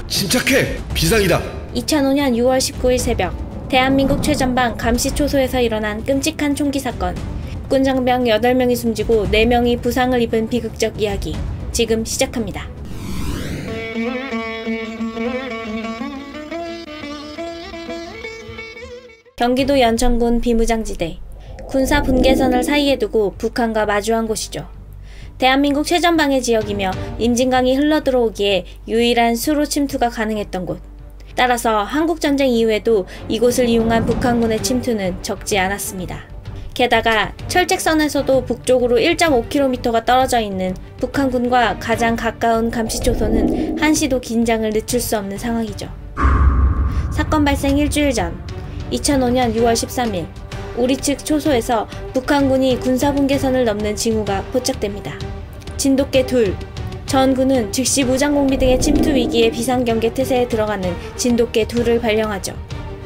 침착해! 비상이다! 2005년 6월 19일 새벽, 대한민국 최전방 감시초소에서 일어난 끔찍한 총기 사건. 국군장병 8명이 숨지고 4명이 부상을 입은 비극적 이야기. 지금 시작합니다. 경기도 연천군 비무장지대. 군사 분계선을 사이에 두고 북한과 마주한 곳이죠. 대한민국 최전방의 지역이며 임진강이 흘러들어오기에 유일한 수로 침투가 가능했던 곳. 따라서 한국전쟁 이후에도 이곳을 이용한 북한군의 침투는 적지 않았습니다. 게다가 철책선에서도 북쪽으로 1.5km가 떨어져 있는 북한군과 가장 가까운 감시초소는 한시도 긴장을 늦출 수 없는 상황이죠. 사건 발생 일주일 전 2005년 6월 13일 우리 측 초소에서 북한군이 군사분계선을 넘는 징후가 포착됩니다. 진돗개 둘. 전군은 즉시 무장공비 등의 침투 위기에 비상경계 태세에 들어가는 진돗개 둘을 발령하죠.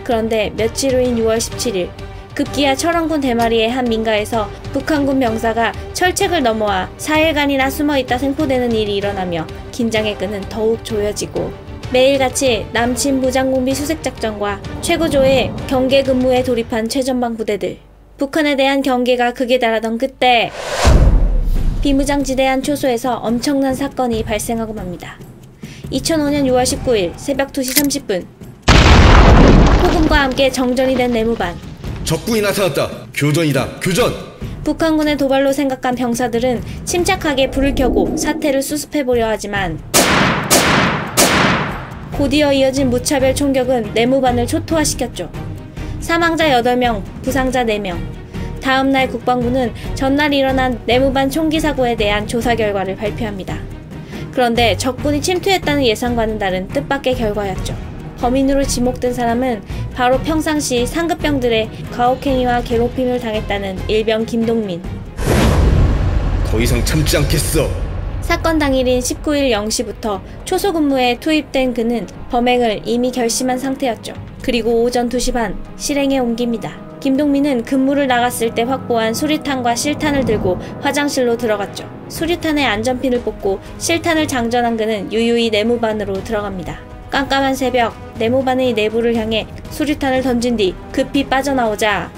그런데 며칠 후인 6월 17일 급기야 철원군 대마리의 한 민가에서 북한군 병사가 철책을 넘어와 4일간이나 숨어있다 생포되는 일이 일어나며 긴장의 끈은 더욱 조여지고 매일같이 남침 무장공비 수색작전과 최고조의 경계 근무에 돌입한 최전방 부대들. 북한에 대한 경계가 극에 달하던 그때 비무장지대 한 초소에서 엄청난 사건이 발생하고 맙니다. 2005년 6월 19일 새벽 2시 30분 폭음과 함께 정전이 된 내무반. 적군이 나타났다. 교전이다. 교전! 북한군의 도발로 생각한 병사들은 침착하게 불을 켜고 사태를 수습해보려 하지만 곧이어 이어진 무차별 총격은 내무반을 초토화시켰죠. 사망자 8명, 부상자 4명. 다음날 국방부는 전날 일어난 내무반 총기 사고에 대한 조사 결과를 발표합니다. 그런데 적군이 침투했다는 예상과는 다른 뜻밖의 결과였죠. 범인으로 지목된 사람은 바로 평상시 상급병들의 가혹행위와 괴롭힘을 당했다는 일병 김동민. 더 이상 참지 않겠어. 사건 당일인 19일 0시부터 초소 근무에 투입된 그는 범행을 이미 결심한 상태였죠. 그리고 오전 2시 반 실행에 옮깁니다. 김동민은 근무를 나갔을 때 확보한 수류탄과 실탄을 들고 화장실로 들어갔죠. 수류탄의 안전핀을 뽑고 실탄을 장전한 그는 유유히 내무반으로 들어갑니다. 깜깜한 새벽, 내무반의 내부를 향해 수류탄을 던진 뒤 급히 빠져나오자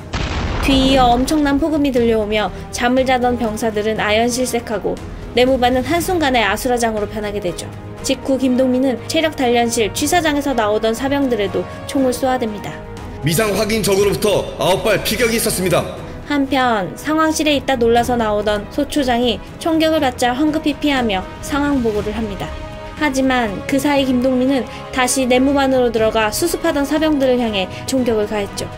뒤이어 엄청난 폭음이 들려오며 잠을 자던 병사들은 아연실색하고 내무반은 한순간에 아수라장으로 변하게 되죠. 직후 김동민은 체력 단련실 취사장에서 나오던 사병들에도 총을 쏘아댑니다. 미상 확인 적으로부터 9발 피격이 있었습니다. 한편 상황실에 있다 놀라서 나오던 소초장이 총격을 받자 황급히 피하며 상황 보고를 합니다. 하지만 그 사이 김동민은 다시 내무반으로 들어가 수습하던 사병들을 향해 총격을 가했죠.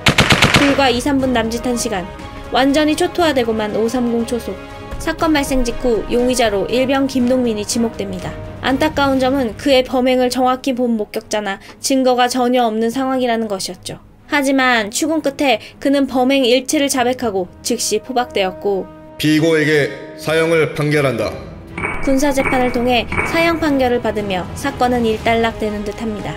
불과 2~3분 남짓한 시간 완전히 초토화되고만 530 초소. 사건 발생 직후 용의자로 일병 김동민이 지목됩니다. 안타까운 점은 그의 범행을 정확히 본 목격자나 증거가 전혀 없는 상황이라는 것이었죠. 하지만 추궁 끝에 그는 범행 일체를 자백하고 즉시 포박되었고 피고에게 사형을 판결한다. 군사재판을 통해 사형 판결을 받으며 사건은 일단락되는 듯합니다.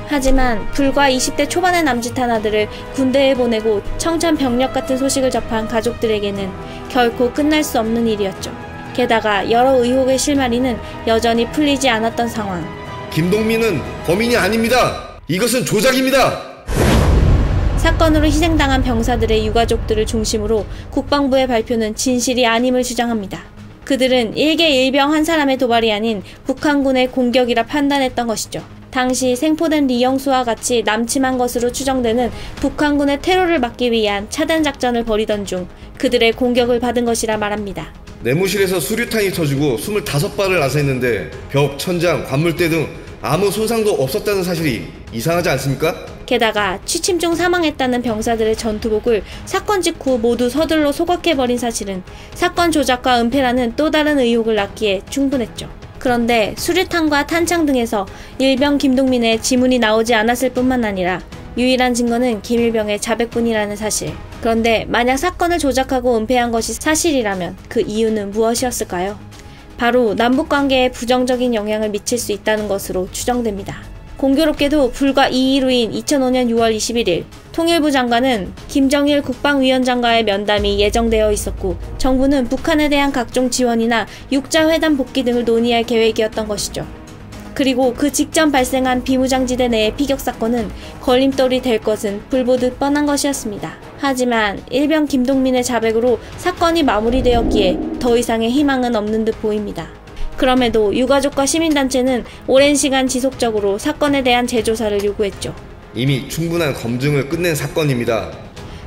하지만 불과 20대 초반의 남짓한 아들을 군대에 보내고 청천벽력 같은 소식을 접한 가족들에게는 결코 끝날 수 없는 일이었죠. 게다가 여러 의혹의 실마리는 여전히 풀리지 않았던 상황. 김동민은 범인이 아닙니다. 이것은 조작입니다. 사건으로 희생당한 병사들의 유가족들을 중심으로 국방부의 발표는 진실이 아님을 주장합니다. 그들은 일개 일병 한 사람의 도발이 아닌 북한군의 공격이라 판단했던 것이죠. 당시 생포된 리영수와 같이 남침한 것으로 추정되는 북한군의 테러를 막기 위한 차단 작전을 벌이던 중 그들의 공격을 받은 것이라 말합니다. 내무실에서 수류탄이 터지고 25발을 나사했는데 벽, 천장, 관물대 등 아무 손상도 없었다는 사실이 이상하지 않습니까? 게다가 취침 중 사망했다는 병사들의 전투복을 사건 직후 모두 서둘러 소각해버린 사실은 사건 조작과 은폐라는 또 다른 의혹을 낳기에 충분했죠. 그런데 수류탄과 탄창 등에서 일병 김동민의 지문이 나오지 않았을 뿐만 아니라 유일한 증거는 김일병의 자백뿐이라는 사실. 그런데 만약 사건을 조작하고 은폐한 것이 사실이라면 그 이유는 무엇이었을까요? 바로 남북관계에 부정적인 영향을 미칠 수 있다는 것으로 추정됩니다. 공교롭게도 불과 2일 후인 2005년 6월 21일 통일부 장관은 김정일 국방위원장과의 면담이 예정되어 있었고 정부는 북한에 대한 각종 지원이나 육자회담 복귀 등을 논의할 계획이었던 것이죠. 그리고 그 직전 발생한 비무장지대 내의 피격 사건은 걸림돌이 될 것은 불보듯 뻔한 것이었습니다. 하지만 일병 김동민의 자백으로 사건이 마무리되었기에 더 이상의 희망은 없는 듯 보입니다. 그럼에도 유가족과 시민단체는 오랜 시간 지속적으로 사건에 대한 재조사를 요구했죠. 이미 충분한 검증을 끝낸 사건입니다.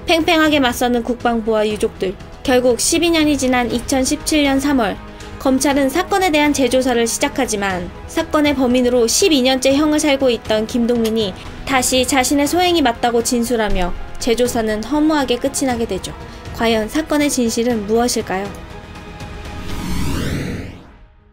팽팽하게 맞서는 국방부와 유족들. 결국 12년이 지난 2017년 3월 검찰은 사건에 대한 재조사를 시작하지만 사건의 범인으로 12년째 형을 살고 있던 김동민이 다시 자신의 소행이 맞다고 진술하며 재조사는 허무하게 끝이 나게 되죠. 과연 사건의 진실은 무엇일까요?